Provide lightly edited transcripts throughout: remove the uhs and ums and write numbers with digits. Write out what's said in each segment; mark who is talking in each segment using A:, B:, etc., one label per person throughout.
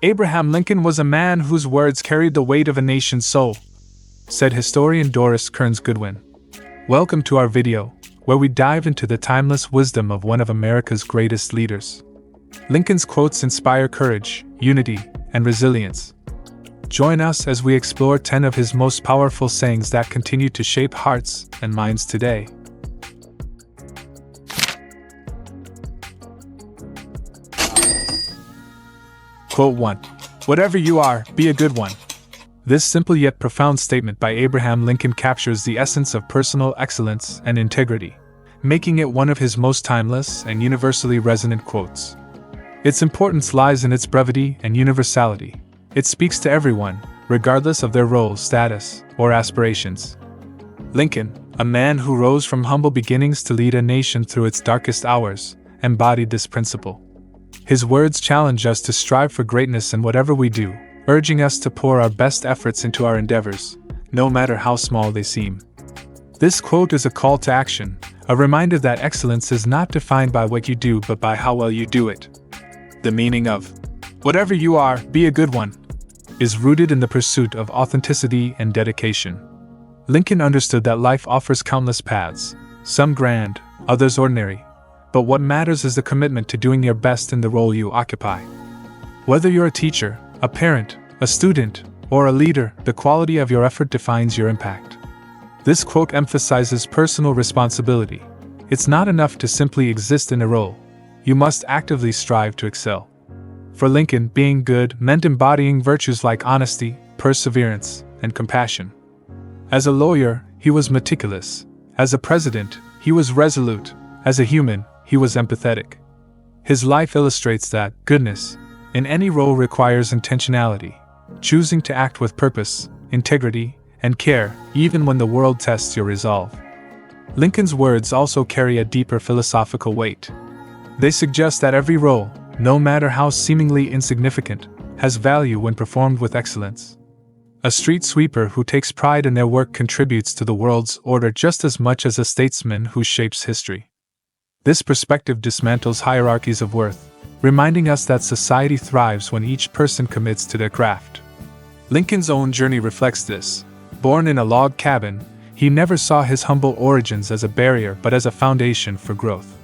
A: Abraham Lincoln was a man whose words carried the weight of a nation's soul, said historian Doris Kearns Goodwin. Welcome to our video, where we dive into the timeless wisdom of one of America's greatest leaders. Lincoln's quotes inspire courage, unity, and resilience. Join us as we explore 10 of his most powerful sayings that continue to shape hearts and minds today. Quote 1. Whatever you are, be a good one. This simple yet profound statement by Abraham Lincoln captures the essence of personal excellence and integrity, making it one of his most timeless and universally resonant quotes. Its importance lies in its brevity and universality. It speaks to everyone, regardless of their role, status, or aspirations. Lincoln, a man who rose from humble beginnings to lead a nation through its darkest hours, embodied this principle. His words challenge us to strive for greatness in whatever we do, urging us to pour our best efforts into our endeavors, no matter how small they seem. This quote is a call to action, a reminder that excellence is not defined by what you do but by how well you do it. The meaning of "whatever you are, be a good one" is rooted in the pursuit of authenticity and dedication. Lincoln understood that life offers countless paths, some grand, others ordinary, but what matters is the commitment to doing your best in the role you occupy. Whether you're a teacher, a parent, a student, or a leader, the quality of your effort defines your impact. This quote emphasizes personal responsibility. It's not enough to simply exist in a role. You must actively strive to excel. For Lincoln, being good meant embodying virtues like honesty, perseverance, and compassion. As a lawyer, he was meticulous. As a president, he was resolute. As a human, he was empathetic. His life illustrates that goodness in any role requires intentionality, choosing to act with purpose, integrity, and care, even when the world tests your resolve. Lincoln's words also carry a deeper philosophical weight. They suggest that every role, no matter how seemingly insignificant, has value when performed with excellence. A street sweeper who takes pride in their work contributes to the world's order just as much as a statesman who shapes history. This perspective dismantles hierarchies of worth, reminding us that society thrives when each person commits to their craft. Lincoln's own journey reflects this. Born in a log cabin, he never saw his humble origins as a barrier but as a foundation for growth.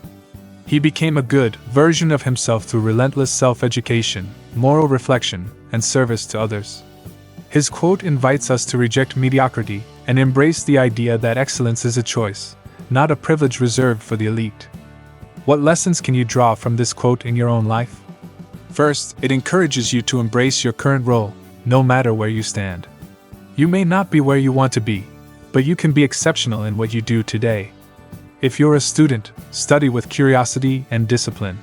A: He became a good version of himself through relentless self-education, moral reflection, and service to others. His quote invites us to reject mediocrity and embrace the idea that excellence is a choice, not a privilege reserved for the elite. What lessons can you draw from this quote in your own life? First, it encourages you to embrace your current role, no matter where you stand. You may not be where you want to be, but you can be exceptional in what you do today. If you're a student, study with curiosity and discipline.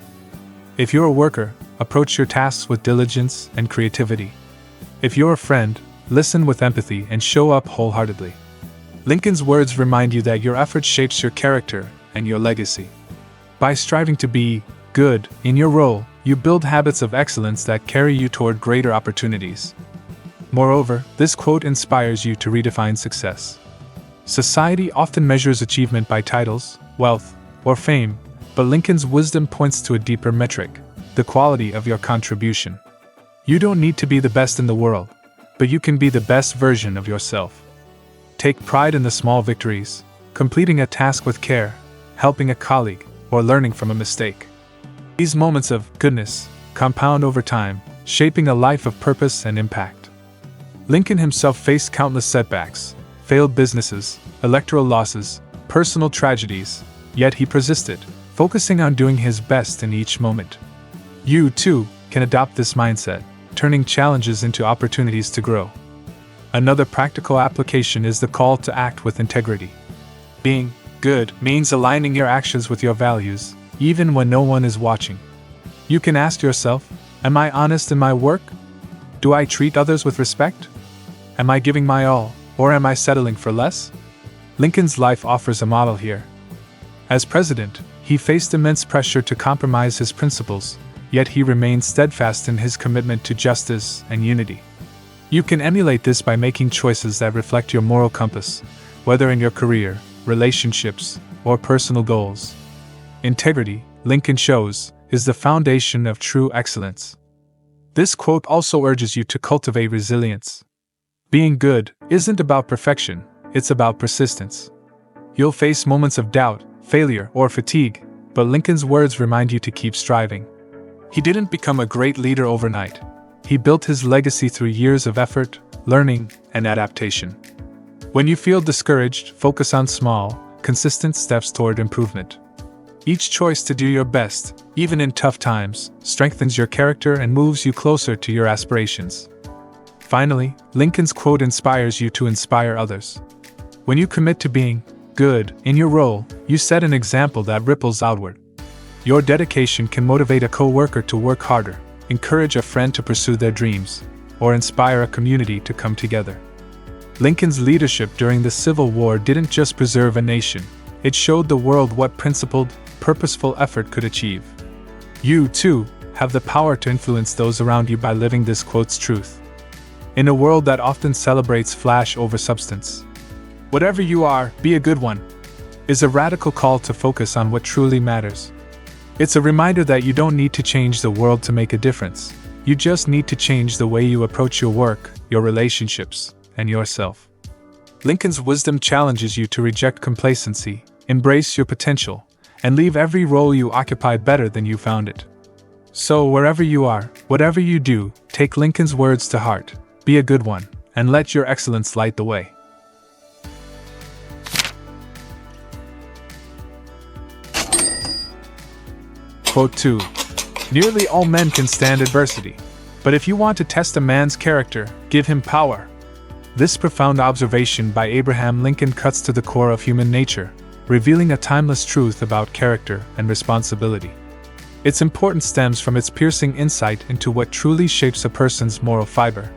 A: If you're a worker, approach your tasks with diligence and creativity. If you're a friend, listen with empathy and show up wholeheartedly. Lincoln's words remind you that your effort shapes your character and your legacy. By striving to be good in your role, you build habits of excellence that carry you toward greater opportunities. Moreover, this quote inspires you to redefine success. Society often measures achievement by titles, wealth, or fame, but Lincoln's wisdom points to a deeper metric: the quality of your contribution. You don't need to be the best in the world, but you can be the best version of yourself. Take pride in the small victories, completing a task with care, helping a colleague, or learning from a mistake. These moments of goodness compound over time, shaping a life of purpose and impact. Lincoln himself faced countless setbacks, failed businesses, electoral losses, personal tragedies, yet he persisted, focusing on doing his best in each moment. You, too, can adopt this mindset, turning challenges into opportunities to grow. Another practical application is the call to act with integrity. Being good means aligning your actions with your values, even when no one is watching. You can ask yourself, am I honest in my work? Do I treat others with respect? Am I giving my all, or am I settling for less? Lincoln's life offers a model here. As president, he faced immense pressure to compromise his principles, yet he remained steadfast in his commitment to justice and unity. You can emulate this by making choices that reflect your moral compass, whether in your career, relationships, or personal goals. Integrity, Lincoln shows, is the foundation of true excellence. This quote also urges you to cultivate resilience. Being good isn't about perfection, it's about persistence. You'll face moments of doubt, failure, or fatigue, but Lincoln's words remind you to keep striving. He didn't become a great leader overnight. He built his legacy through years of effort, learning, and adaptation. When you feel discouraged, focus on small, consistent steps toward improvement. Each choice to do your best, even in tough times, strengthens your character and moves you closer to your aspirations. Finally, Lincoln's quote inspires you to inspire others. When you commit to being good in your role, you set an example that ripples outward. Your dedication can motivate a coworker to work harder, encourage a friend to pursue their dreams, or inspire a community to come together. Lincoln's leadership during the Civil War didn't just preserve a nation, it showed the world what principled, purposeful effort could achieve. You, too, have the power to influence those around you by living this quote's truth. In a world that often celebrates flash over substance, "Whatever you are, be a good one," is a radical call to focus on what truly matters. It's a reminder that you don't need to change the world to make a difference. You just need to change the way you approach your work, your relationships, and yourself. Lincoln's wisdom challenges you to reject complacency, embrace your potential, and leave every role you occupy better than you found it. So, wherever you are, whatever you do, take Lincoln's words to heart, be a good one, and let your excellence light the way. Quote 2. Nearly all men can stand adversity, but if you want to test a man's character, give him power. This profound observation by Abraham Lincoln cuts to the core of human nature, revealing a timeless truth about character and responsibility. Its importance stems from its piercing insight into what truly shapes a person's moral fiber.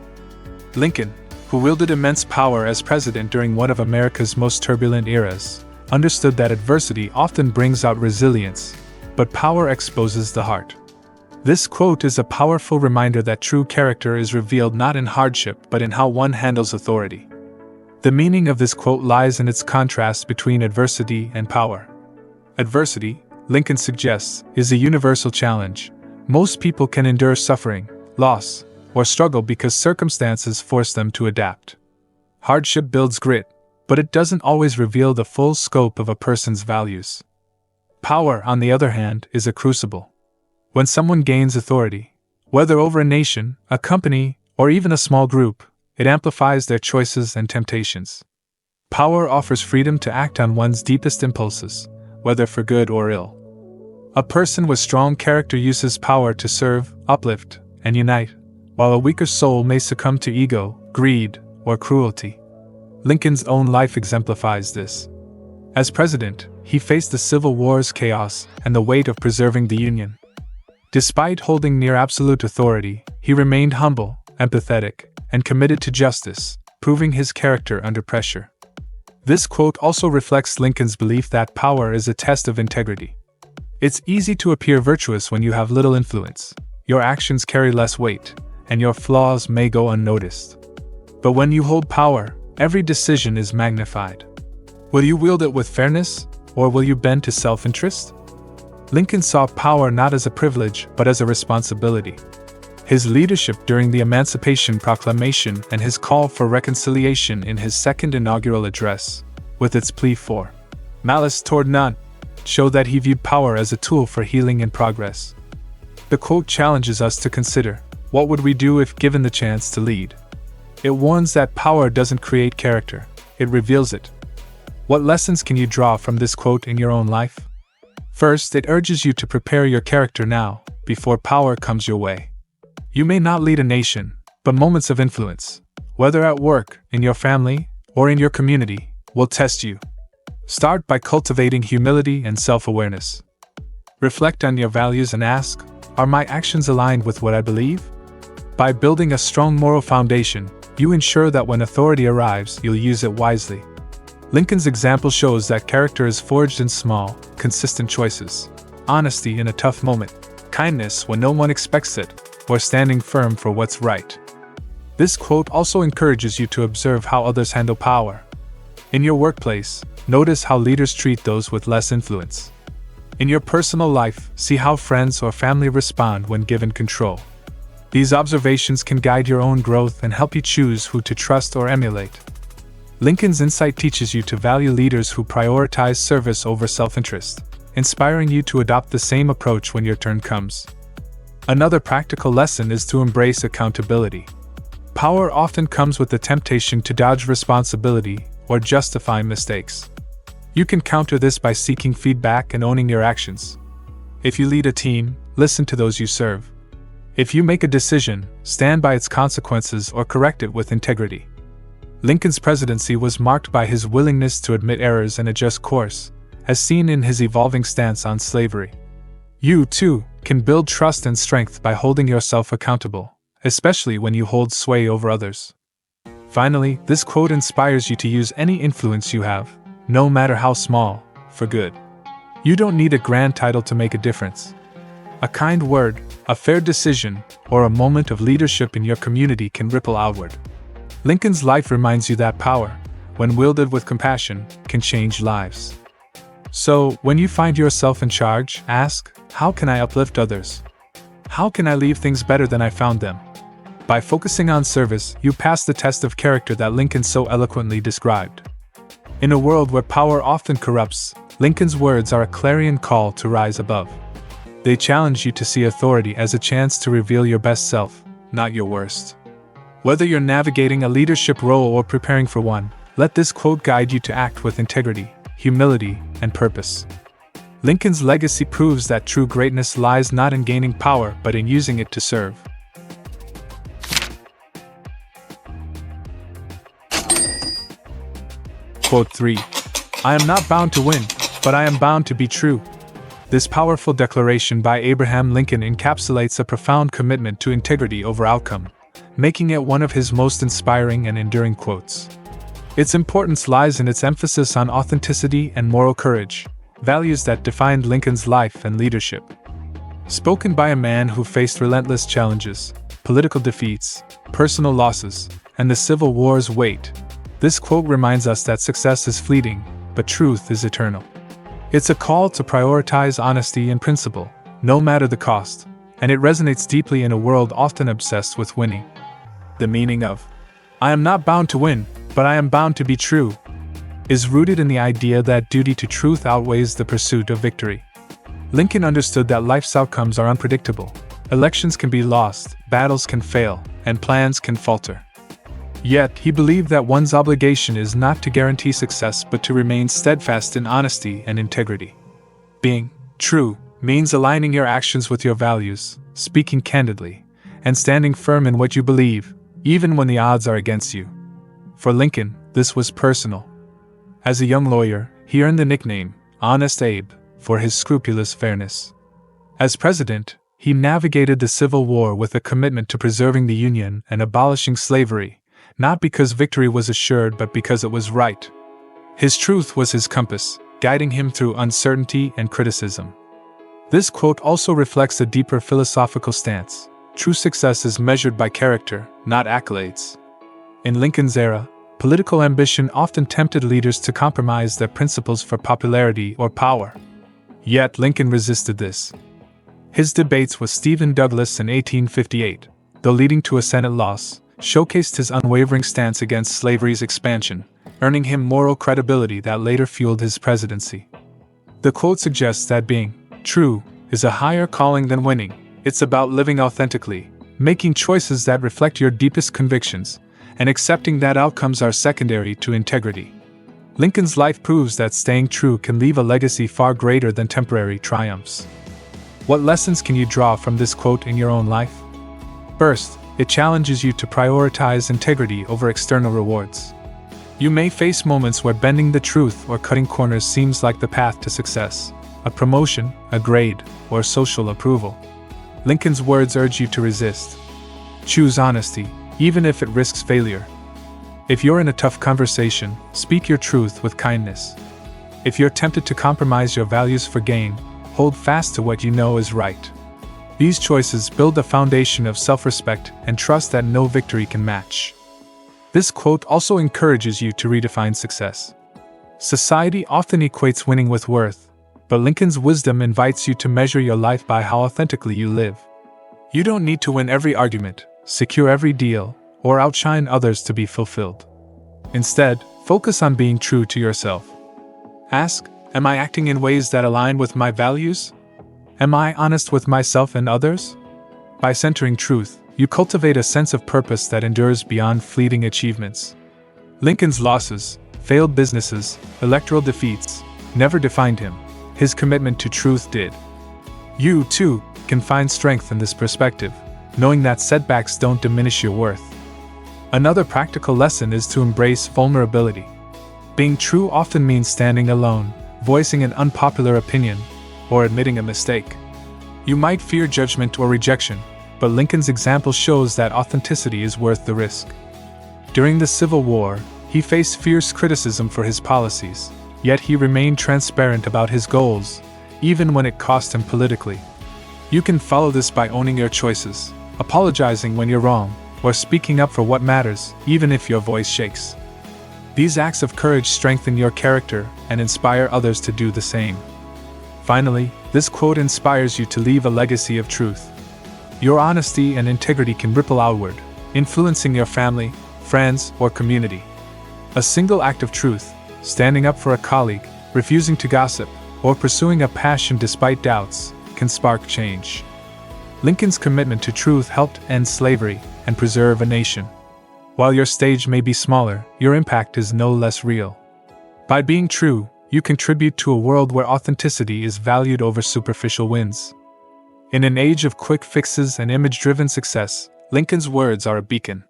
A: Lincoln, who wielded immense power as president during one of America's most turbulent eras, understood that adversity often brings out resilience, but power exposes the heart. This quote is a powerful reminder that true character is revealed not in hardship but in how one handles authority. The meaning of this quote lies in its contrast between adversity and power. Adversity, Lincoln suggests, is a universal challenge. Most people can endure suffering, loss, or struggle because circumstances force them to adapt. Hardship builds grit, but it doesn't always reveal the full scope of a person's values. Power, on the other hand, is a crucible. When someone gains authority, whether over a nation, a company, or even a small group, it amplifies their choices and temptations. Power offers freedom to act on one's deepest impulses, whether for good or ill. A person with strong character uses power to serve, uplift, and unite, while a weaker soul may succumb to ego, greed, or cruelty. Lincoln's own life exemplifies this. As president, he faced the Civil War's chaos and the weight of preserving the Union. Despite holding near absolute authority, he remained humble, empathetic, and committed to justice, proving his character under pressure. This quote also reflects Lincoln's belief that power is a test of integrity. It's easy to appear virtuous when you have little influence, your actions carry less weight, and your flaws may go unnoticed. But when you hold power, every decision is magnified. Will you wield it with fairness, or will you bend to self-interest? Lincoln saw power not as a privilege but as a responsibility. His leadership during the Emancipation Proclamation and his call for reconciliation in his second inaugural address, with its plea for malice toward none, show that he viewed power as a tool for healing and progress. The quote challenges us to consider, what would we do if given the chance to lead? It warns that power doesn't create character, it reveals it. What lessons can you draw from this quote in your own life? First, it urges you to prepare your character now, before power comes your way. You may not lead a nation, but moments of influence, whether at work, in your family, or in your community, will test you. Start by cultivating humility and self-awareness. Reflect on your values and ask, are my actions aligned with what I believe? By building a strong moral foundation, you ensure that when authority arrives, you'll use it wisely. Lincoln's example shows that character is forged in small, consistent choices. Honesty in a tough moment, kindness when no one expects it, or standing firm for what's right. This quote also encourages you to observe how others handle power. In your workplace, notice how leaders treat those with less influence. In your personal life, see how friends or family respond when given control. These observations can guide your own growth and help you choose who to trust or emulate. Lincoln's insight teaches you to value leaders who prioritize service over self-interest, inspiring you to adopt the same approach when your turn comes. Another practical lesson is to embrace accountability. Power often comes with the temptation to dodge responsibility or justify mistakes. You can counter this by seeking feedback and owning your actions. If you lead a team, listen to those you serve. If you make a decision, stand by its consequences or correct it with integrity. Lincoln's presidency was marked by his willingness to admit errors and adjust course, as seen in his evolving stance on slavery. You, too, can build trust and strength by holding yourself accountable, especially when you hold sway over others. Finally, this quote inspires you to use any influence you have, no matter how small, for good. You don't need a grand title to make a difference. A kind word, a fair decision, or a moment of leadership in your community can ripple outward. Lincoln's life reminds you that power, when wielded with compassion, can change lives. So, when you find yourself in charge, ask, how can I uplift others? How can I leave things better than I found them? By focusing on service, you pass the test of character that Lincoln so eloquently described. In a world where power often corrupts, Lincoln's words are a clarion call to rise above. They challenge you to see authority as a chance to reveal your best self, not your worst. Whether you're navigating a leadership role or preparing for one, let this quote guide you to act with integrity, humility, and purpose. Lincoln's legacy proves that true greatness lies not in gaining power but in using it to serve. Quote 3. I am not bound to win, but I am bound to be true. This powerful declaration by Abraham Lincoln encapsulates a profound commitment to integrity over outcome, making it one of his most inspiring and enduring quotes. Its importance lies in its emphasis on authenticity and moral courage, values that defined Lincoln's life and leadership. Spoken by a man who faced relentless challenges, political defeats, personal losses, and the Civil War's weight, this quote reminds us that success is fleeting, but truth is eternal. It's a call to prioritize honesty and principle, no matter the cost, and it resonates deeply in a world often obsessed with winning. The meaning of, I am not bound to win, but I am bound to be true, is rooted in the idea that duty to truth outweighs the pursuit of victory. Lincoln understood that life's outcomes are unpredictable. Elections can be lost, battles can fail, and plans can falter. Yet, he believed that one's obligation is not to guarantee success but to remain steadfast in honesty and integrity. Being true means aligning your actions with your values, speaking candidly, and standing firm in what you believe, even when the odds are against you. For Lincoln, this was personal. As a young lawyer, he earned the nickname, Honest Abe, for his scrupulous fairness. As president, he navigated the Civil War with a commitment to preserving the Union and abolishing slavery, not because victory was assured but because it was right. His truth was his compass, guiding him through uncertainty and criticism. This quote also reflects a deeper philosophical stance. True success is measured by character, not accolades. In Lincoln's era, political ambition often tempted leaders to compromise their principles for popularity or power. Yet Lincoln resisted this. His debates with Stephen Douglas in 1858, though leading to a Senate loss, showcased his unwavering stance against slavery's expansion, earning him moral credibility that later fueled his presidency. The quote suggests that being true is a higher calling than winning. It's about living authentically, making choices that reflect your deepest convictions, and accepting that outcomes are secondary to integrity. Lincoln's life proves that staying true can leave a legacy far greater than temporary triumphs. What lessons can you draw from this quote in your own life? First, it challenges you to prioritize integrity over external rewards. You may face moments where bending the truth or cutting corners seems like the path to success, a promotion, a grade, or social approval. Lincoln's words urge you to resist. Choose honesty, even if it risks failure. If you're in a tough conversation, speak your truth with kindness. If you're tempted to compromise your values for gain, hold fast to what you know is right. These choices build a foundation of self-respect and trust that no victory can match. This quote also encourages you to redefine success. Society often equates winning with worth, but Lincoln's wisdom invites you to measure your life by how authentically you live. You don't need to win every argument, secure every deal, or outshine others to be fulfilled. Instead, focus on being true to yourself. Ask, am I acting in ways that align with my values? Am I honest with myself and others? By centering truth, you cultivate a sense of purpose that endures beyond fleeting achievements. Lincoln's losses, failed businesses, electoral defeats, never defined him. His commitment to truth did. You, too, can find strength in this perspective, knowing that setbacks don't diminish your worth. Another practical lesson is to embrace vulnerability. Being true often means standing alone, voicing an unpopular opinion, or admitting a mistake. You might fear judgment or rejection, but Lincoln's example shows that authenticity is worth the risk. During the Civil War, he faced fierce criticism for his policies, yet he remained transparent about his goals, even when it cost him politically. You can follow this by owning your choices, apologizing when you're wrong, or speaking up for what matters, even if your voice shakes. These acts of courage strengthen your character and inspire others to do the same. Finally, this quote inspires you to leave a legacy of truth. Your honesty and integrity can ripple outward, influencing your family, friends, or community. A single act of truth, standing up for a colleague, refusing to gossip, or pursuing a passion despite doubts, can spark change. Lincoln's commitment to truth helped end slavery and preserve a nation. While your stage may be smaller, your impact is no less real. By being true, you contribute to a world where authenticity is valued over superficial wins. In an age of quick fixes and image-driven success, Lincoln's words are a beacon.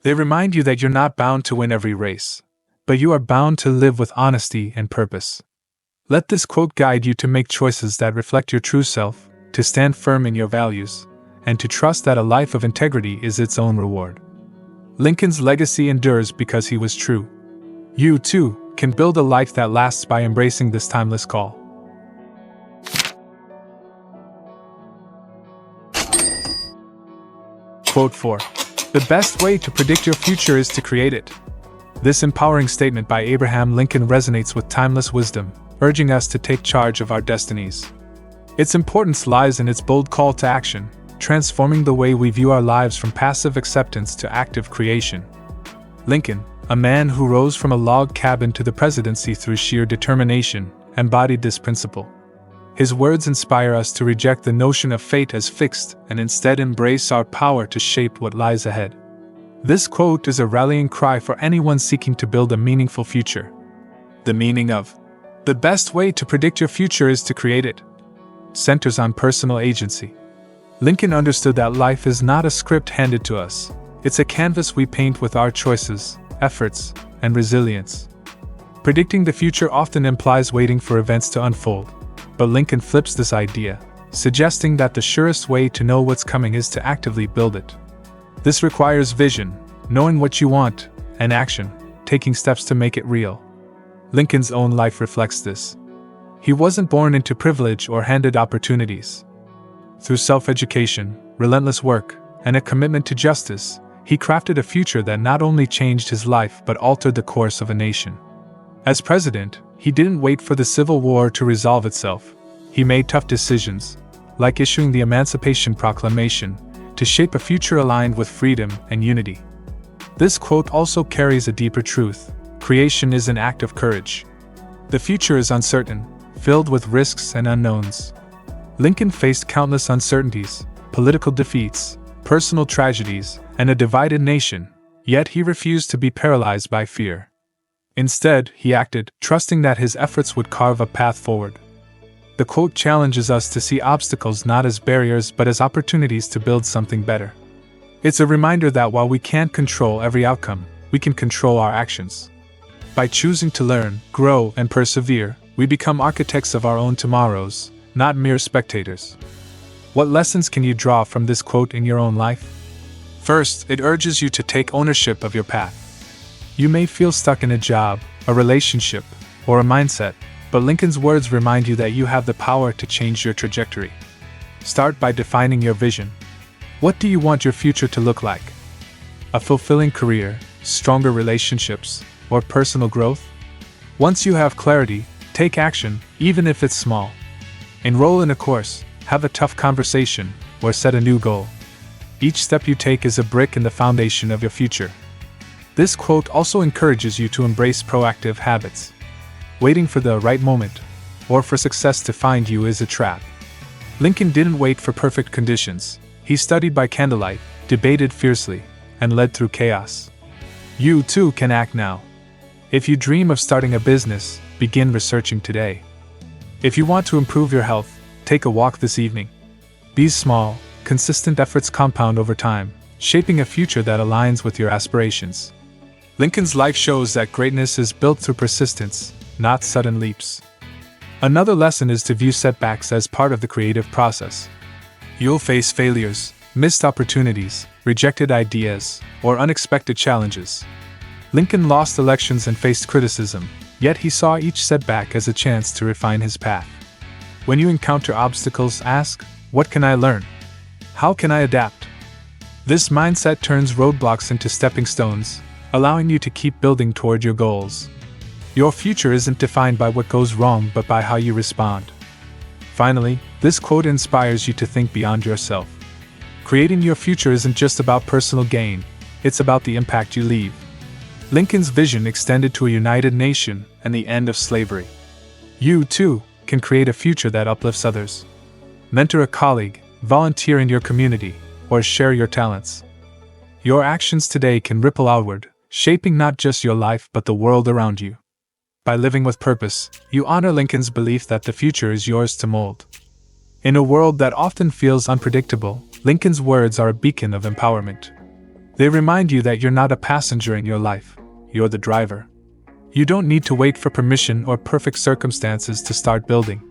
A: They remind you that you're not bound to win every race, but you are bound to live with honesty and purpose. Let this quote guide you to make choices that reflect your true self, to stand firm in your values, and to trust that a life of integrity is its own reward. Lincoln's legacy endures because he was true. You, too, can build a life that lasts by embracing this timeless call. Quote 4. The best way to predict your future is to create it. This empowering statement by Abraham Lincoln resonates with timeless wisdom, urging us to take charge of our destinies. Its importance lies in its bold call to action, transforming the way we view our lives from passive acceptance to active creation. Lincoln, a man who rose from a log cabin to the presidency through sheer determination, embodied this principle. His words inspire us to reject the notion of fate as fixed and instead embrace our power to shape what lies ahead. This quote is a rallying cry for anyone seeking to build a meaningful future. The meaning of "the best way to predict your future is to create it" centers on personal agency. Lincoln understood that life is not a script handed to us, it's a canvas we paint with our choices, efforts, and resilience. Predicting the future often implies waiting for events to unfold, but Lincoln flips this idea, suggesting that the surest way to know what's coming is to actively build it. This requires vision, knowing what you want, and action, taking steps to make it real. Lincoln's own life reflects this. He wasn't born into privilege or handed opportunities. Through self-education, relentless work, and a commitment to justice, he crafted a future that not only changed his life but altered the course of a nation. As president, he didn't wait for the Civil War to resolve itself. He made tough decisions, like issuing the Emancipation Proclamation, to shape a future aligned with freedom and unity. This quote also carries a deeper truth. Creation is an act of courage. The future is uncertain, filled with risks and unknowns. Lincoln faced countless uncertainties, political defeats, personal tragedies, and a divided nation, yet he refused to be paralyzed by fear. Instead, he acted, trusting that his efforts would carve a path forward. The quote challenges us to see obstacles not as barriers but as opportunities to build something better. It's a reminder that while we can't control every outcome, we can control our actions. By choosing to learn, grow, and persevere, we become architects of our own tomorrows, not mere spectators. What lessons can you draw from this quote in your own life? First, it urges you to take ownership of your path. You may feel stuck in a job, a relationship, or a mindset, but Lincoln's words remind you that you have the power to change your trajectory. Start by defining your vision. What do you want your future to look like? A fulfilling career, stronger relationships, or personal growth? Once you have clarity, take action, even if it's small. Enroll in a course, have a tough conversation, or set a new goal. Each step you take is a brick in the foundation of your future. This quote also encourages you to embrace proactive habits. Waiting for the right moment, or for success to find you, is a trap. Lincoln didn't wait for perfect conditions. He studied by candlelight, debated fiercely, and led through chaos. You too can act now. If you dream of starting a business, begin researching today. If you want to improve your health, take a walk this evening. These small, consistent efforts compound over time, shaping a future that aligns with your aspirations. Lincoln's life shows that greatness is built through persistence, not sudden leaps. Another lesson is to view setbacks as part of the creative process. You'll face failures, missed opportunities, rejected ideas, or unexpected challenges. Lincoln lost elections and faced criticism, yet he saw each setback as a chance to refine his path. When you encounter obstacles, ask, "What can I learn? How can I adapt?" This mindset turns roadblocks into stepping stones, allowing you to keep building toward your goals. Your future isn't defined by what goes wrong but by how you respond. Finally, this quote inspires you to think beyond yourself. Creating your future isn't just about personal gain, it's about the impact you leave. Lincoln's vision extended to a united nation and the end of slavery. You, too, can create a future that uplifts others. Mentor a colleague, volunteer in your community, or share your talents. Your actions today can ripple outward, shaping not just your life but the world around you. By living with purpose, you honor Lincoln's belief that the future is yours to mold. In a world that often feels unpredictable, Lincoln's words are a beacon of empowerment. They remind you that you're not a passenger in your life, you're the driver. You don't need to wait for permission or perfect circumstances to start building.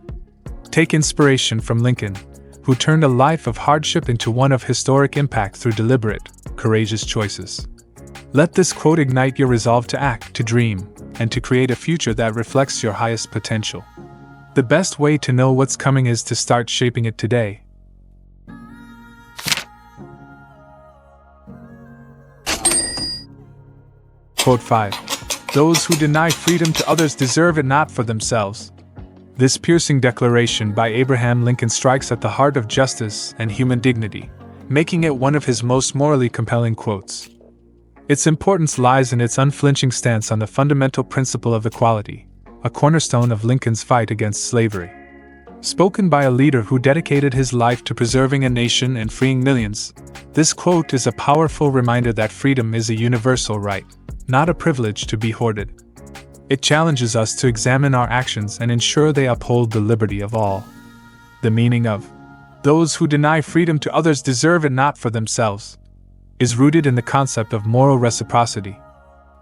A: Take inspiration from Lincoln, who turned a life of hardship into one of historic impact through deliberate, courageous choices. Let this quote ignite your resolve to act, to dream, and to create a future that reflects your highest potential. The best way to know what's coming is to start shaping it today. Quote 5. Those who deny freedom to others deserve it not for themselves. This piercing declaration by Abraham Lincoln strikes at the heart of justice and human dignity, making it one of his most morally compelling quotes. Its importance lies in its unflinching stance on the fundamental principle of equality, a cornerstone of Lincoln's fight against slavery. Spoken by a leader who dedicated his life to preserving a nation and freeing millions, this quote is a powerful reminder that freedom is a universal right, not a privilege to be hoarded. It challenges us to examine our actions and ensure they uphold the liberty of all. The meaning of "those who deny freedom to others deserve it not for themselves" is rooted in the concept of moral reciprocity.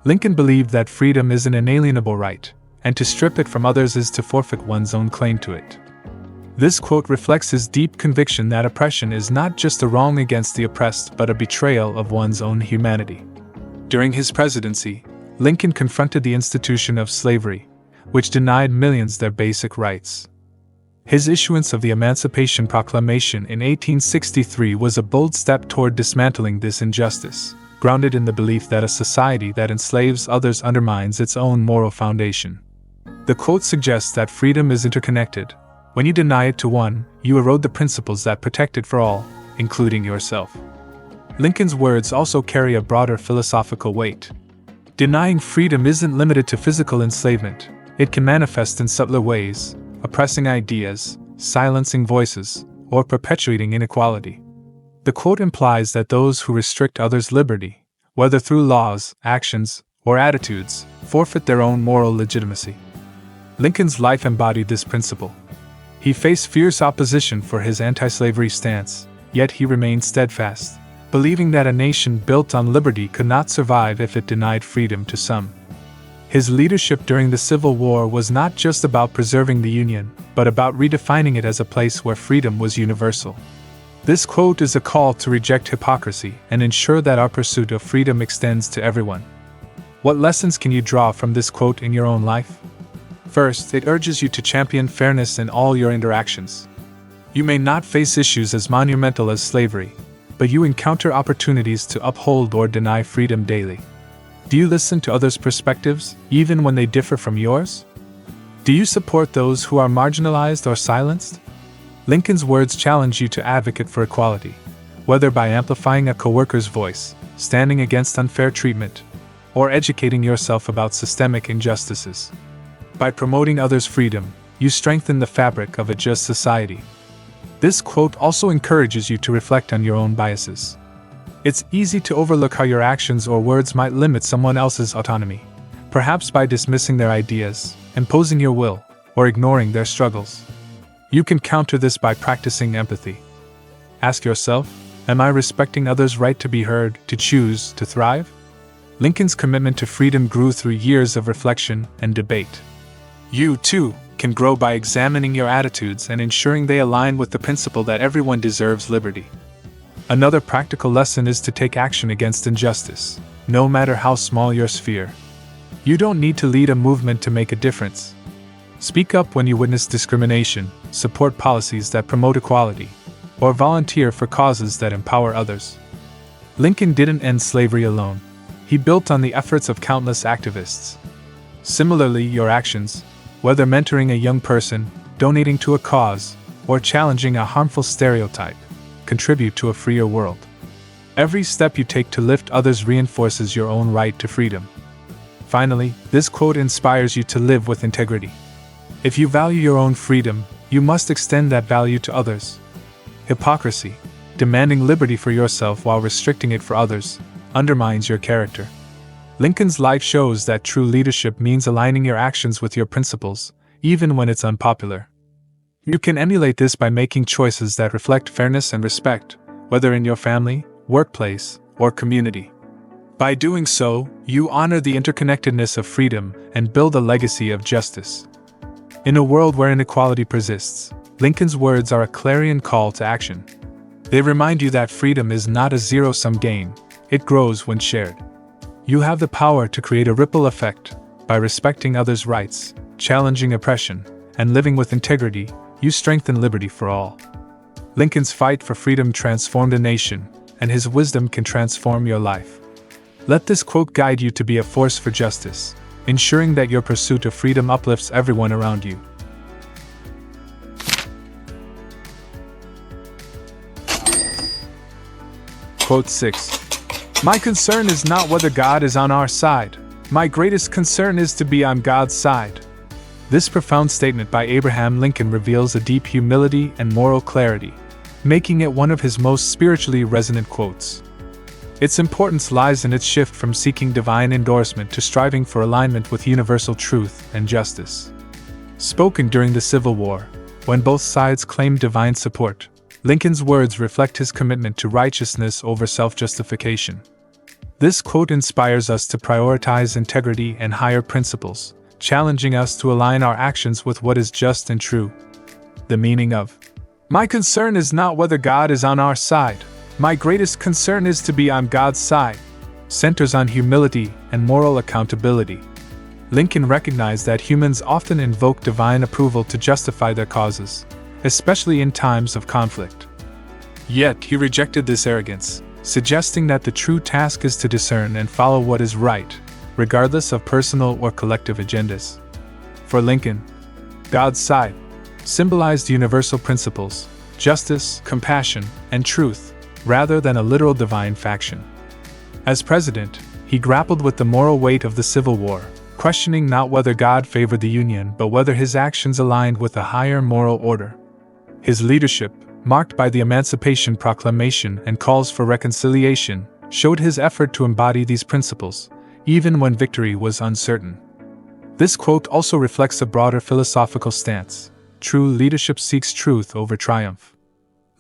A: Lincoln believed that freedom is an inalienable right, and to strip it from others is to forfeit one's own claim to it. This quote reflects his deep conviction that oppression is not just a wrong against the oppressed but a betrayal of one's own humanity. During his presidency, Lincoln confronted the institution of slavery, which denied millions their basic rights. His issuance of the Emancipation Proclamation in 1863 was a bold step toward dismantling this injustice, grounded in the belief that a society that enslaves others undermines its own moral foundation. The quote suggests that freedom is interconnected. When you deny it to one, you erode the principles that protect it for all, including yourself. Lincoln's words also carry a broader philosophical weight. Denying freedom isn't limited to physical enslavement. It can manifest in subtler ways, oppressing ideas, silencing voices, or perpetuating inequality. The quote implies that those who restrict others' liberty, whether through laws, actions, or attitudes, forfeit their own moral legitimacy. Lincoln's life embodied this principle. He faced fierce opposition for his anti-slavery stance, yet he remained steadfast, believing that a nation built on liberty could not survive if it denied freedom to some. His leadership during the Civil War was not just about preserving the Union, but about redefining it as a place where freedom was universal. This quote is a call to reject hypocrisy and ensure that our pursuit of freedom extends to everyone. What lessons can you draw from this quote in your own life? First, it urges you to champion fairness in all your interactions. You may not face issues as monumental as slavery, but you encounter opportunities to uphold or deny freedom daily. Do you listen to others' perspectives, even when they differ from yours? Do you support those who are marginalized or silenced? Lincoln's words challenge you to advocate for equality, whether by amplifying a coworker's voice, standing against unfair treatment, or educating yourself about systemic injustices. By promoting others' freedom, you strengthen the fabric of a just society. This quote also encourages you to reflect on your own biases. It's easy to overlook how your actions or words might limit someone else's autonomy, perhaps by dismissing their ideas, imposing your will, or ignoring their struggles. You can counter this by practicing empathy. Ask yourself, am I respecting others' right to be heard, to choose, to thrive? Lincoln's commitment to freedom grew through years of reflection and debate. You, too, can grow by examining your attitudes and ensuring they align with the principle that everyone deserves liberty. Another practical lesson is to take action against injustice, no matter how small your sphere. You don't need to lead a movement to make a difference. Speak up when you witness discrimination, support policies that promote equality, or volunteer for causes that empower others. Lincoln didn't end slavery alone. He built on the efforts of countless activists. Similarly, your actions, whether mentoring a young person, donating to a cause, or challenging a harmful stereotype, contribute to a freer world. Every step you take to lift others reinforces your own right to freedom. Finally, this quote inspires you to live with integrity. If you value your own freedom, you must extend that value to others. Hypocrisy, demanding liberty for yourself while restricting it for others, undermines your character. Lincoln's life shows that true leadership means aligning your actions with your principles, even when it's unpopular. You can emulate this by making choices that reflect fairness and respect, whether in your family, workplace, or community. By doing so, you honor the interconnectedness of freedom and build a legacy of justice. In a world where inequality persists, Lincoln's words are a clarion call to action. They remind you that freedom is not a zero-sum game, it grows when shared. You have the power to create a ripple effect. By respecting others' rights, challenging oppression, and living with integrity, you strengthen liberty for all. Lincoln's fight for freedom transformed a nation, and his wisdom can transform your life. Let this quote guide you to be a force for justice, ensuring that your pursuit of freedom uplifts everyone around you. Quote 6. My concern is not whether God is on our side. My greatest concern is to be on God's side. This profound statement by Abraham Lincoln reveals a deep humility and moral clarity, making it one of his most spiritually resonant quotes. Its importance lies in its shift from seeking divine endorsement to striving for alignment with universal truth and justice. Spoken during the Civil War, when both sides claimed divine support, Lincoln's words reflect his commitment to righteousness over self-justification. This quote inspires us to prioritize integrity and higher principles, challenging us to align our actions with what is just and true. The meaning of "My concern is not whether God is on our side. My greatest concern is to be on God's side" centers on humility and moral accountability. Lincoln recognized that humans often invoke divine approval to justify their causes, especially in times of conflict. Yet he rejected this arrogance, suggesting that the true task is to discern and follow what is right, regardless of personal or collective agendas. For Lincoln, God's side symbolized universal principles, justice, compassion, and truth, rather than a literal divine faction. As president, he grappled with the moral weight of the Civil War, questioning not whether God favored the Union but whether his actions aligned with a higher moral order. His leadership, marked by the Emancipation Proclamation and calls for reconciliation, showed his effort to embody these principles, even when victory was uncertain. This quote also reflects a broader philosophical stance. True leadership seeks truth over triumph.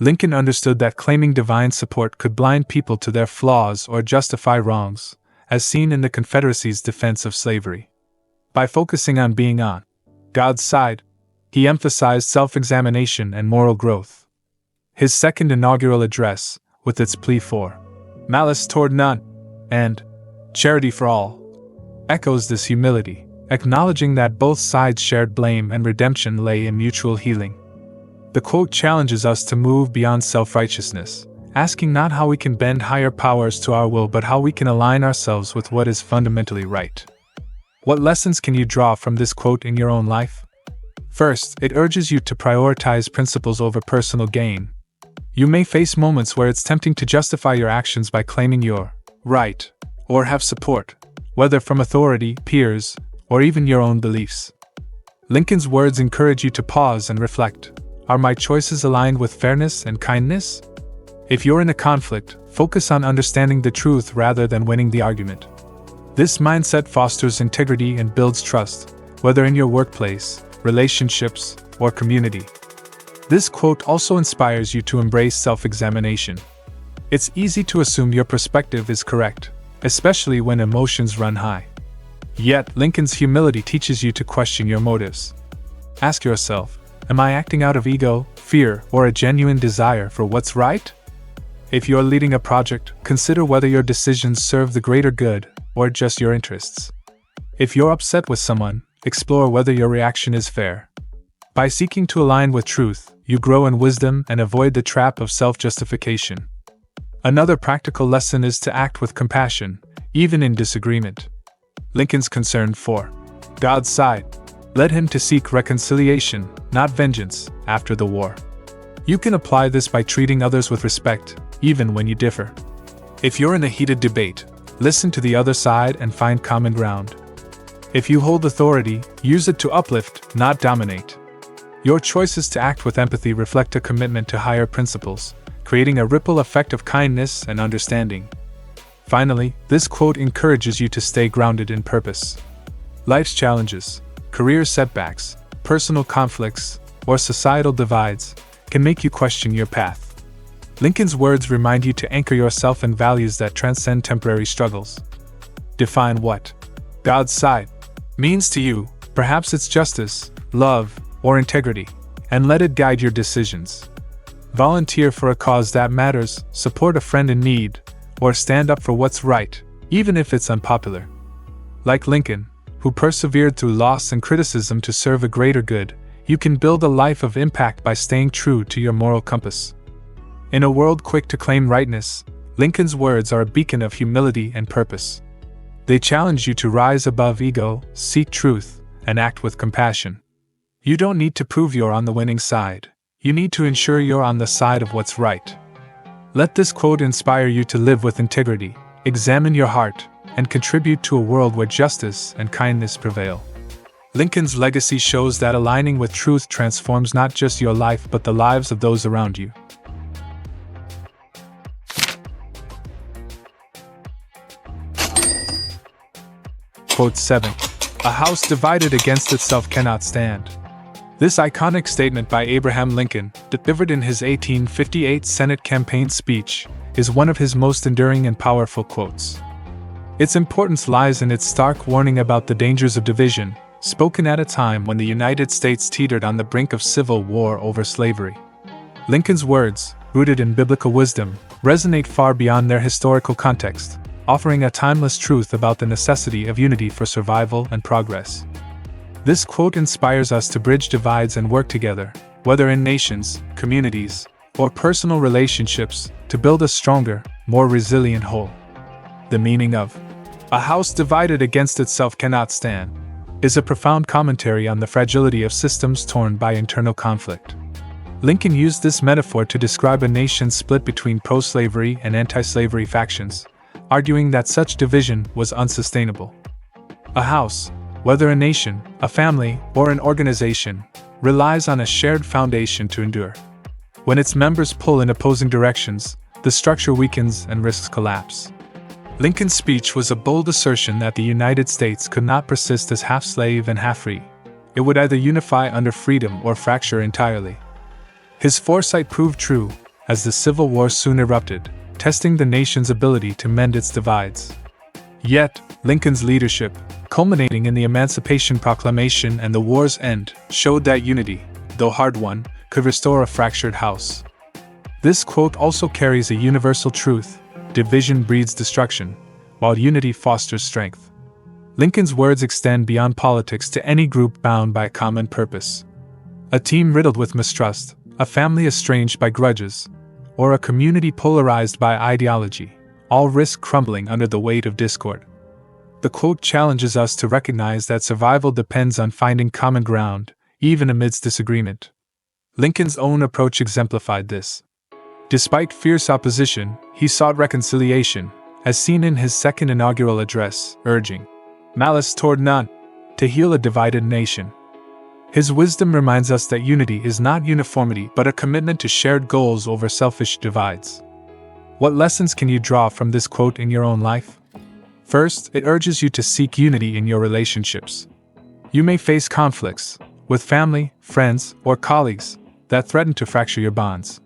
A: Lincoln understood that claiming divine support could blind people to their flaws or justify wrongs, as seen in the Confederacy's defense of slavery. By focusing on being on God's side, he emphasized self-examination and moral growth. His second inaugural address, with its plea for malice toward none and charity for all, echoes this humility, acknowledging that both sides' shared blame and redemption lay in mutual healing. The quote challenges us to move beyond self-righteousness, asking not how we can bend higher powers to our will but how we can align ourselves with what is fundamentally right. What lessons can you draw from this quote in your own life? First, it urges you to prioritize principles over personal gain. You may face moments where it's tempting to justify your actions by claiming you're right, or have support, whether from authority, peers, or even your own beliefs. Lincoln's words encourage you to pause and reflect. Are my choices aligned with fairness and kindness? If you're in a conflict, focus on understanding the truth rather than winning the argument. This mindset fosters integrity and builds trust, whether in your workplace, relationships, or community. This quote also inspires you to embrace self-examination. It's easy to assume your perspective is correct, especially when emotions run high. Yet, Lincoln's humility teaches you to question your motives. Ask yourself, am I acting out of ego, fear, or a genuine desire for what's right? If you're leading a project, consider whether your decisions serve the greater good or just your interests. If you're upset with someone, explore whether your reaction is fair. By seeking to align with truth, you grow in wisdom and avoid the trap of self-justification. Another practical lesson is to act with compassion, even in disagreement. Lincoln's concern for God's side led him to seek reconciliation, not vengeance, after the war. You can apply this by treating others with respect, even when you differ. If you're in a heated debate, listen to the other side and find common ground. If you hold authority, use it to uplift, not dominate. Your choices to act with empathy reflect a commitment to higher principles, creating a ripple effect of kindness and understanding. Finally, this quote encourages you to stay grounded in purpose. Life's challenges, career setbacks, personal conflicts, or societal divides can make you question your path. Lincoln's words remind you to anchor yourself in values that transcend temporary struggles. Define what God's side means to you. Perhaps it's justice, love, or integrity, and let it guide your decisions. Volunteer for a cause that matters, support a friend in need, or stand up for what's right, even if it's unpopular. Like Lincoln, who persevered through loss and criticism to serve a greater good, you can build a life of impact by staying true to your moral compass. In a world quick to claim rightness, Lincoln's words are a beacon of humility and purpose. They challenge you to rise above ego, seek truth, and act with compassion. You don't need to prove you're on the winning side. You need to ensure you're on the side of what's right. Let this quote inspire you to live with integrity, examine your heart, and contribute to a world where justice and kindness prevail. Lincoln's legacy shows that aligning with truth transforms not just your life but the lives of those around you. Quote 7. A house divided against itself cannot stand. This iconic statement by Abraham Lincoln, delivered in his 1858 Senate campaign speech, is one of his most enduring and powerful quotes. Its importance lies in its stark warning about the dangers of division, spoken at a time when the United States teetered on the brink of civil war over slavery. Lincoln's words, rooted in biblical wisdom, resonate far beyond their historical context, offering a timeless truth about the necessity of unity for survival and progress. This quote inspires us to bridge divides and work together, whether in nations, communities, or personal relationships, to build a stronger, more resilient whole. The meaning of "a house divided against itself cannot stand" is a profound commentary on the fragility of systems torn by internal conflict. Lincoln used this metaphor to describe a nation split between pro-slavery and anti-slavery factions, arguing that such division was unsustainable. A house, whether a nation, a family, or an organization, relies on a shared foundation to endure. When its members pull in opposing directions, the structure weakens and risks collapse. Lincoln's speech was a bold assertion that the United States could not persist as half-slave and half-free. It would either unify under freedom or fracture entirely. His foresight proved true, as the Civil War soon erupted, testing the nation's ability to mend its divides. Yet, Lincoln's leadership, culminating in the Emancipation Proclamation and the war's end, showed that unity, though hard-won, could restore a fractured house. This quote also carries a universal truth: division breeds destruction, while unity fosters strength. Lincoln's words extend beyond politics to any group bound by a common purpose. A team riddled with mistrust, a family estranged by grudges, or a community polarized by ideology, all risk crumbling under the weight of discord. The quote challenges us to recognize that survival depends on finding common ground, even amidst disagreement. Lincoln's own approach exemplified this. Despite fierce opposition, he sought reconciliation, as seen in his second inaugural address, urging malice toward none, to heal a divided nation. His wisdom reminds us that unity is not uniformity but a commitment to shared goals over selfish divides. What lessons can you draw from this quote in your own life? First, it urges you to seek unity in your relationships. You may face conflicts with family, friends, or colleagues that threaten to fracture your bonds.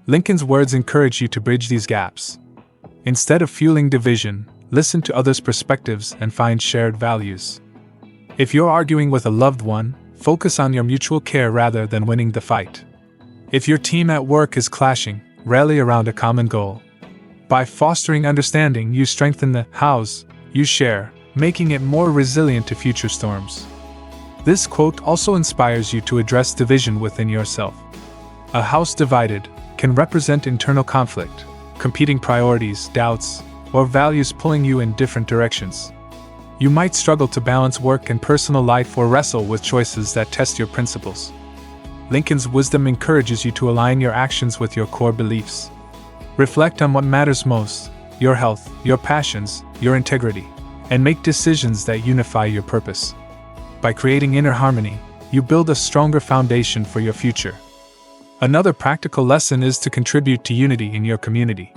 A: Lincoln's words encourage you to bridge these gaps. Instead of fueling division, listen to others' perspectives and find shared values. If you're arguing with a loved one, focus on your mutual care rather than winning the fight. If your team at work is clashing, rally around a common goal. By fostering understanding, you strengthen the house you share, making it more resilient to future storms. This quote also inspires you to address division within yourself. A house divided can represent internal conflict, competing priorities, doubts, or values pulling you in different directions. You might struggle to balance work and personal life or wrestle with choices that test your principles. Lincoln's wisdom encourages you to align your actions with your core beliefs. Reflect on what matters most, your health, your passions, your integrity, and make decisions that unify your purpose. By creating inner harmony, you build a stronger foundation for your future. Another practical lesson is to contribute to unity in your community.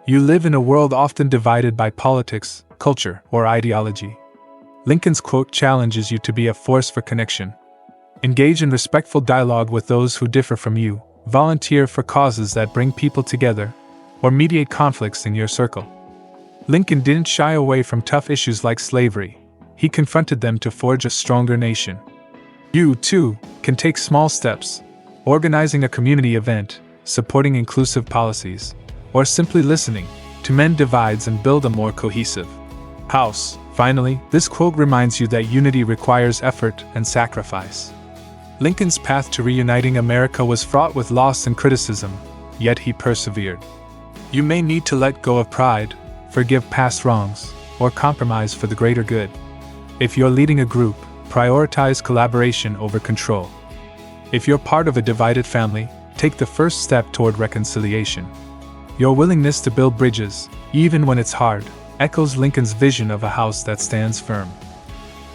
A: You live in a world often divided by politics, culture, or ideology. Lincoln's quote challenges you to be a force for connection. Engage in respectful dialogue with those who differ from you, volunteer for causes that bring people together, or mediate conflicts in your circle. Lincoln didn't shy away from tough issues like slavery. He confronted them to forge a stronger nation. You, too, can take small steps, organizing a community event, supporting inclusive policies, or simply listening, to mend divides and build a more cohesive house. Finally, this quote reminds you that unity requires effort and sacrifice. Lincoln's path to reuniting America was fraught with loss and criticism, yet he persevered. You may need to let go of pride, forgive past wrongs, or compromise for the greater good. If you're leading a group, prioritize collaboration over control. If you're part of a divided family, take the first step toward reconciliation. Your willingness to build bridges, even when it's hard, echoes Lincoln's vision of a house that stands firm.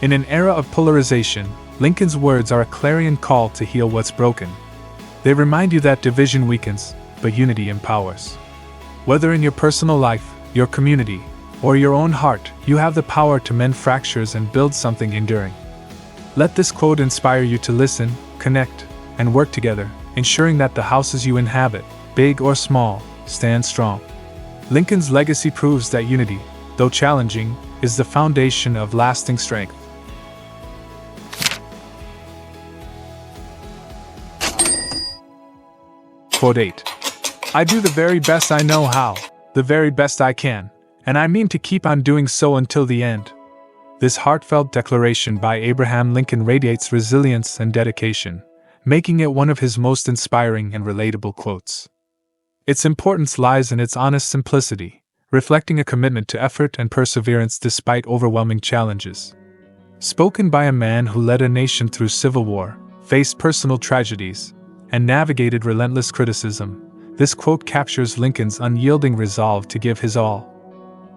A: In an era of polarization, Lincoln's words are a clarion call to heal what's broken. They remind you that division weakens, but unity empowers. Whether in your personal life, your community, or your own heart, you have the power to mend fractures and build something enduring. Let this quote inspire you to listen, connect, and work together, ensuring that the houses you inhabit, big or small, stand strong. Lincoln's legacy proves that unity, though challenging, is the foundation of lasting strength. Quote 8. I do the very best I know how, the very best I can, and I mean to keep on doing so until the end. This heartfelt declaration by Abraham Lincoln radiates resilience and dedication, making it one of his most inspiring and relatable quotes. Its importance lies in its honest simplicity, reflecting a commitment to effort and perseverance despite overwhelming challenges. Spoken by a man who led a nation through civil war, faced personal tragedies, and navigated relentless criticism, this quote captures Lincoln's unyielding resolve to give his all.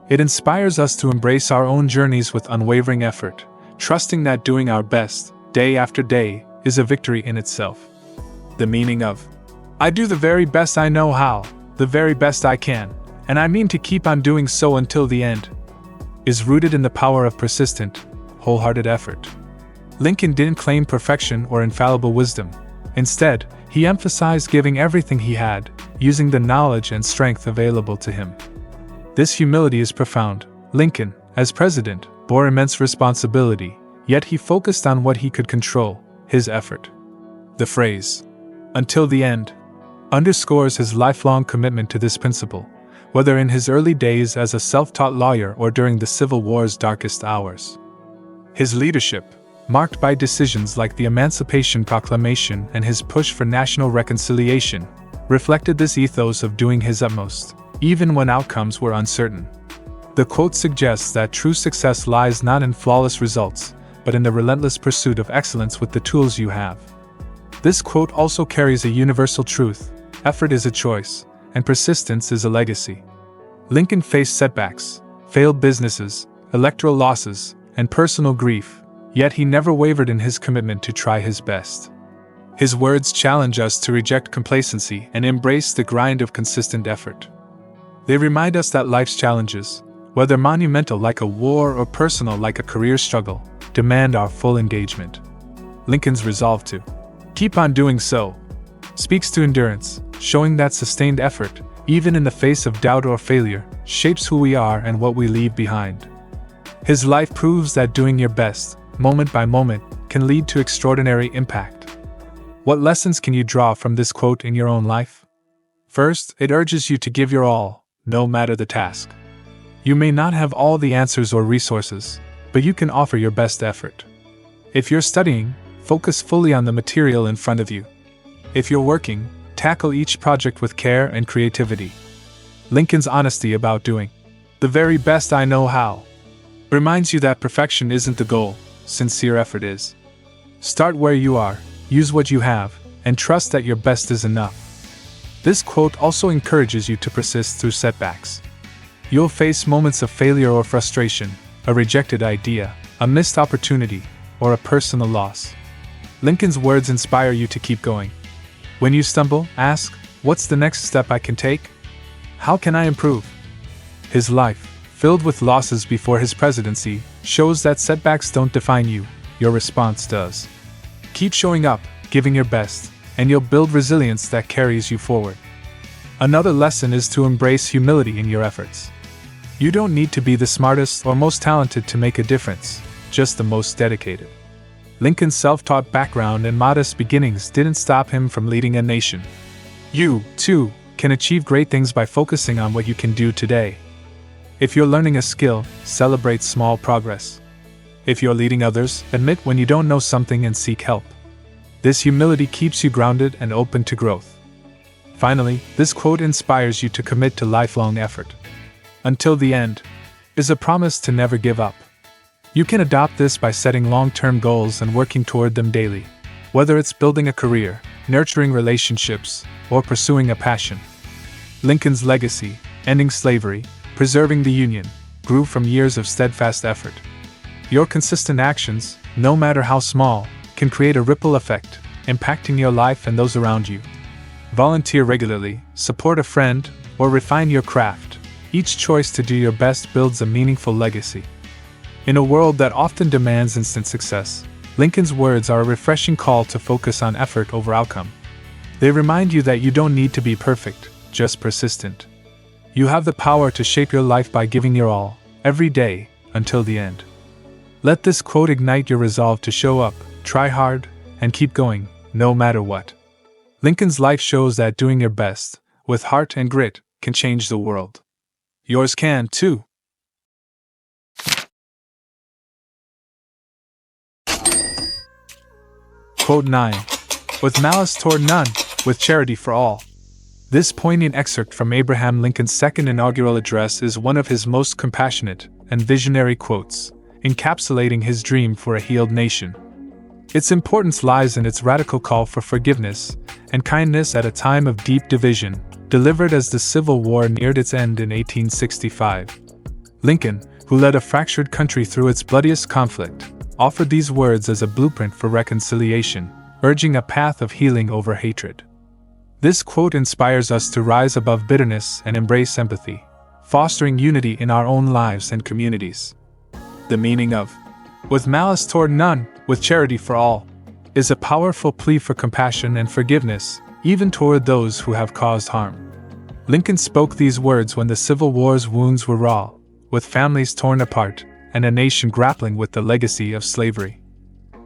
A: It inspires us to embrace our own journeys with unwavering effort, trusting that doing our best, day after day, is a victory in itself. The meaning of I do the very best I know how, the very best I can, and I mean to keep on doing so until the end, is rooted in the power of persistent, wholehearted effort. Lincoln didn't claim perfection or infallible wisdom. Instead, he emphasized giving everything he had, using the knowledge and strength available to him. This humility is profound. Lincoln, as president, bore immense responsibility, yet he focused on what he could control, his effort. The phrase, "until the end," underscores his lifelong commitment to this principle, whether in his early days as a self-taught lawyer or during the Civil War's darkest hours. His leadership, marked by decisions like the Emancipation Proclamation and his push for national reconciliation, reflected this ethos of doing his utmost, even when outcomes were uncertain. The quote suggests that true success lies not in flawless results, but in the relentless pursuit of excellence with the tools you have. This quote also carries a universal truth: effort is a choice, and persistence is a legacy. Lincoln faced setbacks, failed businesses, electoral losses, and personal grief, yet he never wavered in his commitment to try his best. His words challenge us to reject complacency and embrace the grind of consistent effort. They remind us that life's challenges, whether monumental like a war or personal like a career struggle, demand our full engagement. Lincoln's resolve to keep on doing so speaks to endurance, showing that sustained effort, even in the face of doubt or failure, shapes who we are and what we leave behind. His life proves that doing your best, moment by moment, can lead to extraordinary impact. What lessons can you draw from this quote in your own life? First, it urges you to give your all, no matter the task. You may not have all the answers or resources, but you can offer your best effort. If you're studying, focus fully on the material in front of you. If you're working, tackle each project with care and creativity. Lincoln's honesty about doing the very best I know how reminds you that perfection isn't the goal, sincere effort is. Start where you are, use what you have, and trust that your best is enough. This quote also encourages you to persist through setbacks. You'll face moments of failure or frustration, a rejected idea, a missed opportunity, or a personal loss. Lincoln's words inspire you to keep going. When you stumble, ask, what's the next step I can take? How can I improve? His life, filled with losses before his presidency, shows that setbacks don't define you, your response does. Keep showing up, giving your best, and you'll build resilience that carries you forward. Another lesson is to embrace humility in your efforts. You don't need to be the smartest or most talented to make a difference, just the most dedicated. Lincoln's self-taught background and modest beginnings didn't stop him from leading a nation. You, too, can achieve great things by focusing on what you can do today. If you're learning a skill, celebrate small progress. If you're leading others, admit when you don't know something and seek help. This humility keeps you grounded and open to growth. Finally, this quote inspires you to commit to lifelong effort. Until the end is a promise to never give up. You can adopt this by setting long-term goals and working toward them daily, whether it's building a career, nurturing relationships, or pursuing a passion. Lincoln's legacy, ending slavery, preserving the Union, grew from years of steadfast effort. Your consistent actions, no matter how small, can create a ripple effect, impacting your life and those around you. Volunteer regularly, support a friend, or refine your craft. Each choice to do your best builds a meaningful legacy. In a world that often demands instant success, Lincoln's words are a refreshing call to focus on effort over outcome. They remind you that you don't need to be perfect, just persistent. You have the power to shape your life by giving your all, every day, until the end. Let this quote ignite your resolve to show up, try hard, and keep going, no matter what. Lincoln's life shows that doing your best, with heart and grit, can change the world. Yours can, too. Quote 9. With malice toward none, with charity for all. This poignant excerpt from Abraham Lincoln's second inaugural address is one of his most compassionate and visionary quotes, encapsulating his dream for a healed nation. Its importance lies in its radical call for forgiveness and kindness at a time of deep division, delivered as the Civil War neared its end in 1865. Lincoln, who led a fractured country through its bloodiest conflict, offered these words as a blueprint for reconciliation, urging a path of healing over hatred. This quote inspires us to rise above bitterness and embrace empathy, fostering unity in our own lives and communities. The meaning of "with malice toward none, with charity for all" is a powerful plea for compassion and forgiveness, even toward those who have caused harm. Lincoln spoke these words when the Civil War's wounds were raw, with families torn apart, and a nation grappling with the legacy of slavery.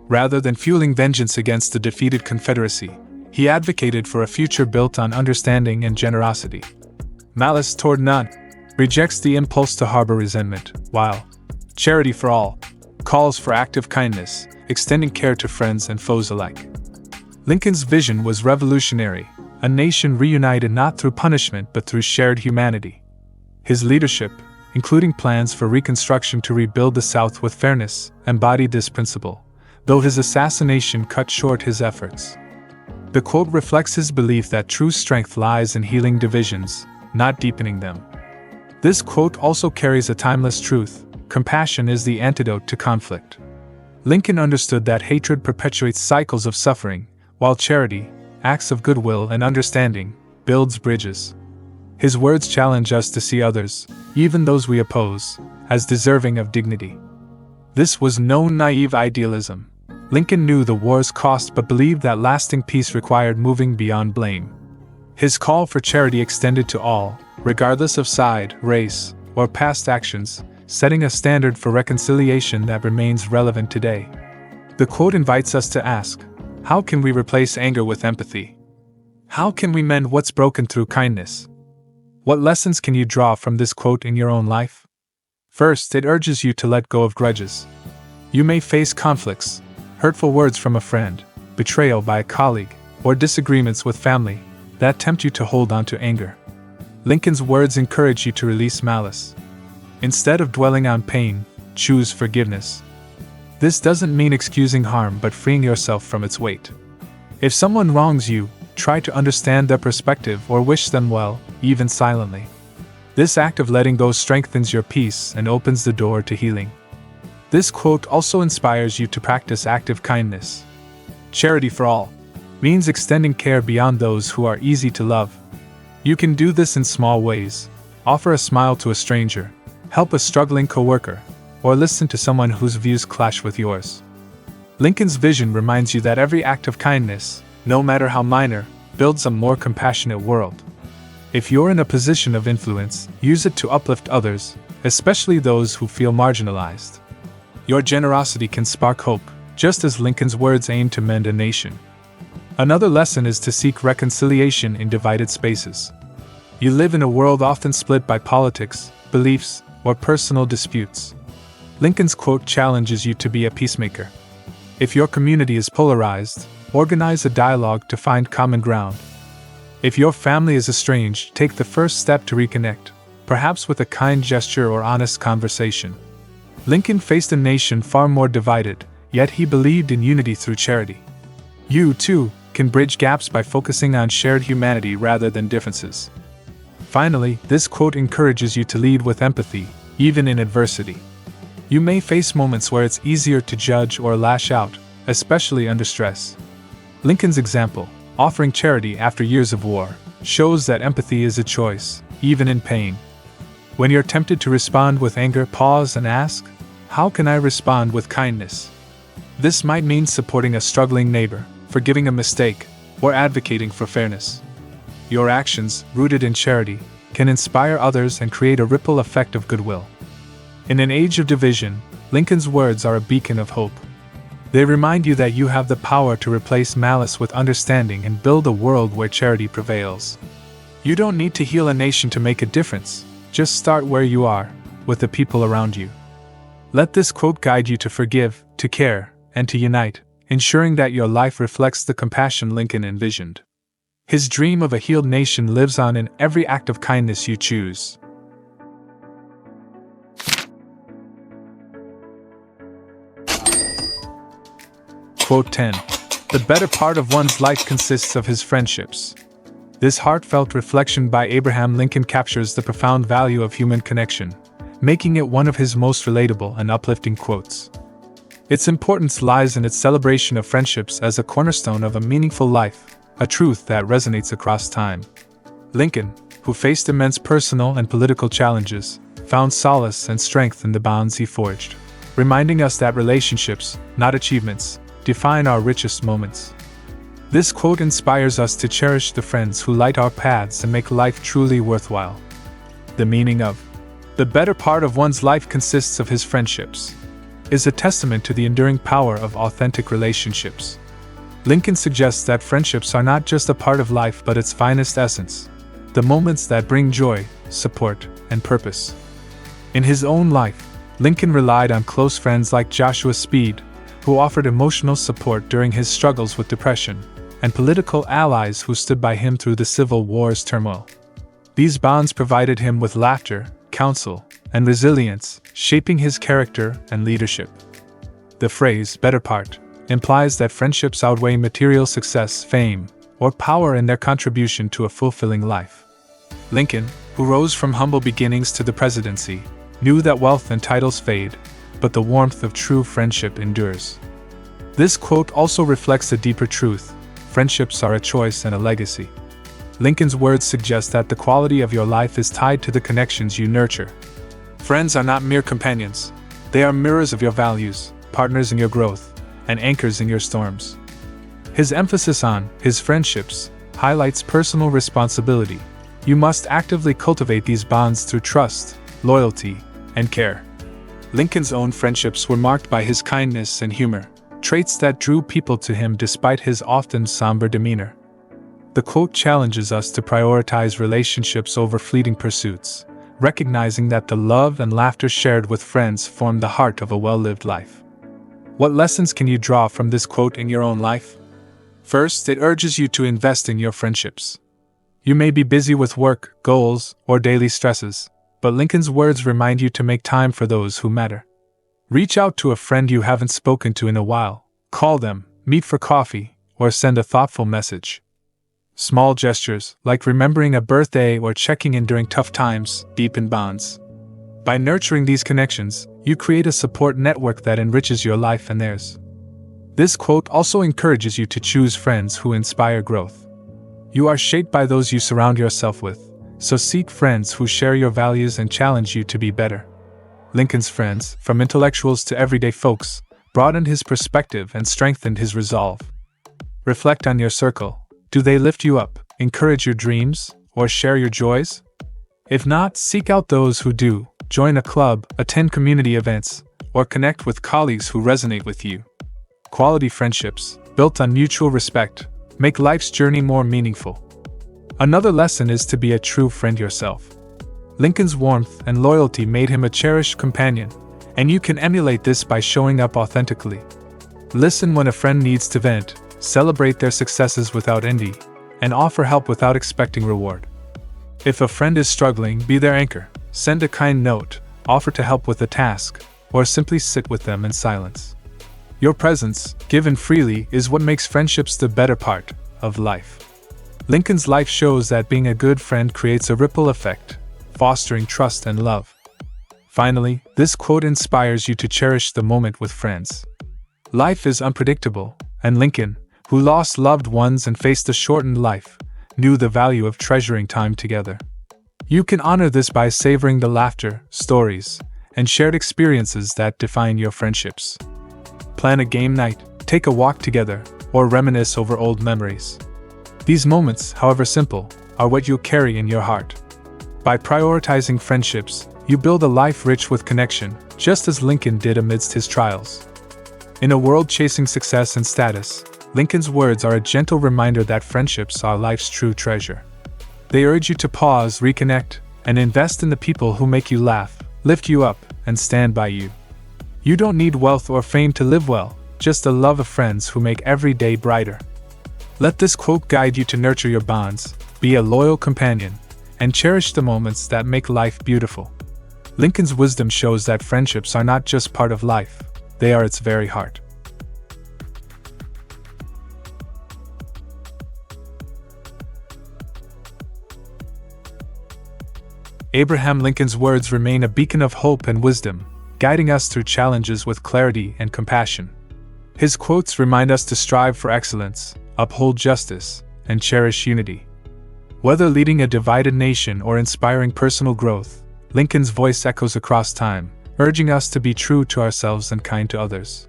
A: Rather than fueling vengeance against the defeated Confederacy, he advocated for a future built on understanding and generosity. Malice toward none rejects the impulse to harbor resentment, while charity for all calls for active kindness, extending care to friends and foes alike. Lincoln's vision was revolutionary, a nation reunited not through punishment but through shared humanity. His leadership, including plans for Reconstruction to rebuild the South with fairness, embodied this principle, though his assassination cut short his efforts. The quote reflects his belief that true strength lies in healing divisions, not deepening them. This quote also carries a timeless truth: compassion is the antidote to conflict. Lincoln understood that hatred perpetuates cycles of suffering, while charity, acts of goodwill and understanding, builds bridges. His words challenge us to see others, even those we oppose, as deserving of dignity. This was no naive idealism. Lincoln knew the war's cost but believed that lasting peace required moving beyond blame. His call for charity extended to all, regardless of side, race, or past actions, setting a standard for reconciliation that remains relevant today. The quote invites us to ask, how can we replace anger with empathy? How can we mend what's broken through kindness? What lessons can you draw from this quote in your own life? First, it urges you to let go of grudges. You may face conflicts, hurtful words from a friend, betrayal by a colleague, or disagreements with family that tempt you to hold on to anger. Lincoln's words encourage you to release malice. Instead of dwelling on pain, choose forgiveness. This doesn't mean excusing harm but freeing yourself from its weight. If someone wrongs you, try to understand their perspective or wish them well, even silently. This act of letting go strengthens your peace and opens the door to healing. This quote also inspires you to practice active kindness. Charity for all means extending care beyond those who are easy to love. You can do this in small ways: offer a smile to a stranger, help a struggling coworker, or listen to someone whose views clash with yours. Lincoln's vision reminds you that every act of kindness, no matter how minor, builds a more compassionate world. If you're in a position of influence, use it to uplift others, especially those who feel marginalized. Your generosity can spark hope, just as Lincoln's words aim to mend a nation. Another lesson is to seek reconciliation in divided spaces. You live in a world often split by politics, beliefs, or personal disputes. Lincoln's quote challenges you to be a peacemaker. If your community is polarized, organize a dialogue to find common ground. If your family is estranged, take the first step to reconnect, perhaps with a kind gesture or honest conversation. Lincoln faced a nation far more divided, yet he believed in unity through charity. You, too, can bridge gaps by focusing on shared humanity rather than differences. Finally, this quote encourages you to lead with empathy, even in adversity. You may face moments where it's easier to judge or lash out, especially under stress. Lincoln's example, offering charity after years of war, shows that empathy is a choice, even in pain. When you're tempted to respond with anger, pause and ask, how can I respond with kindness? This might mean supporting a struggling neighbor, forgiving a mistake, or advocating for fairness. Your actions, rooted in charity, can inspire others and create a ripple effect of goodwill. In an age of division, Lincoln's words are a beacon of hope. They remind you that you have the power to replace malice with understanding and build a world where charity prevails. You don't need to heal a nation to make a difference, just start where you are, with the people around you. Let this quote guide you to forgive, to care, and to unite, ensuring that your life reflects the compassion Lincoln envisioned. His dream of a healed nation lives on in every act of kindness you choose. Quote 10. The better part of one's life consists of his friendships. This heartfelt reflection by Abraham Lincoln captures the profound value of human connection, making it one of his most relatable and uplifting quotes. Its importance lies in its celebration of friendships as a cornerstone of a meaningful life, a truth that resonates across time. Lincoln, who faced immense personal and political challenges, found solace and strength in the bonds he forged, reminding us that relationships, not achievements, define our richest moments. This quote inspires us to cherish the friends who light our paths and make life truly worthwhile. The meaning of "the better part of one's life consists of his friendships" is a testament to the enduring power of authentic relationships. Lincoln suggests that friendships are not just a part of life but its finest essence, the moments that bring joy, support, and purpose. In his own life, Lincoln relied on close friends like Joshua Speed, who offered emotional support during his struggles with depression, and political allies who stood by him through the Civil War's turmoil. These bonds provided him with laughter, counsel, and resilience, shaping his character and leadership. The phrase "better part" implies that friendships outweigh material success, fame, or power in their contribution to a fulfilling life. Lincoln, who rose from humble beginnings to the presidency, knew that wealth and titles fade, but the warmth of true friendship endures. This quote also reflects a deeper truth: friendships are a choice and a legacy. Lincoln's words suggest that the quality of your life is tied to the connections you nurture. Friends are not mere companions. They are mirrors of your values, partners in your growth, and anchors in your storms. His emphasis on his friendships highlights personal responsibility. You must actively cultivate these bonds through trust, loyalty, and care. Lincoln's own friendships were marked by his kindness and humor, traits that drew people to him despite his often somber demeanor. The quote challenges us to prioritize relationships over fleeting pursuits, recognizing that the love and laughter shared with friends form the heart of a well-lived life. What lessons can you draw from this quote in your own life? First, it urges you to invest in your friendships. You may be busy with work, goals, or daily stresses, but Lincoln's words remind you to make time for those who matter. Reach out to a friend you haven't spoken to in a while, call them, meet for coffee, or send a thoughtful message. Small gestures, like remembering a birthday or checking in during tough times, deepen bonds. By nurturing these connections, you create a support network that enriches your life and theirs. This quote also encourages you to choose friends who inspire growth. You are shaped by those you surround yourself with, so seek friends who share your values and challenge you to be better. Lincoln's friends, from intellectuals to everyday folks, broadened his perspective and strengthened his resolve. Reflect on your circle. Do they lift you up, encourage your dreams, or share your joys? If not, seek out those who do. Join a club, attend community events, or connect with colleagues who resonate with you. Quality friendships, built on mutual respect, make life's journey more meaningful. Another lesson is to be a true friend yourself. Lincoln's warmth and loyalty made him a cherished companion, and you can emulate this by showing up authentically. Listen when a friend needs to vent, celebrate their successes without envy, and offer help without expecting reward. If a friend is struggling, be their anchor, send a kind note, offer to help with a task, or simply sit with them in silence. Your presence, given freely, is what makes friendships the better part of life. Lincoln's life shows that being a good friend creates a ripple effect, fostering trust and love. Finally, this quote inspires you to cherish the moment with friends. Life is unpredictable, and Lincoln, who lost loved ones and faced a shortened life, knew the value of treasuring time together. You can honor this by savoring the laughter, stories, and shared experiences that define your friendships. Plan a game night, take a walk together, or reminisce over old memories. These moments, however simple, are what you'll carry in your heart. By prioritizing friendships, you build a life rich with connection, just as Lincoln did amidst his trials. In a world chasing success and status, Lincoln's words are a gentle reminder that friendships are life's true treasure. They urge you to pause, reconnect, and invest in the people who make you laugh, lift you up, and stand by you. You don't need wealth or fame to live well, just a love of friends who make every day brighter. Let this quote guide you to nurture your bonds, be a loyal companion, and cherish the moments that make life beautiful. Lincoln's wisdom shows that friendships are not just part of life, they are its very heart. Abraham Lincoln's words remain a beacon of hope and wisdom, guiding us through challenges with clarity and compassion. His quotes remind us to strive for excellence, uphold justice, and cherish unity. Whether leading a divided nation or inspiring personal growth, Lincoln's voice echoes across time, urging us to be true to ourselves and kind to others.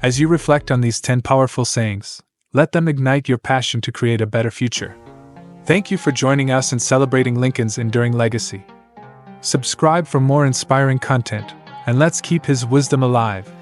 A: As you reflect on these 10 powerful sayings, let them ignite your passion to create a better future. Thank you for joining us in celebrating Lincoln's enduring legacy. Subscribe for more inspiring content, and let's keep his wisdom alive.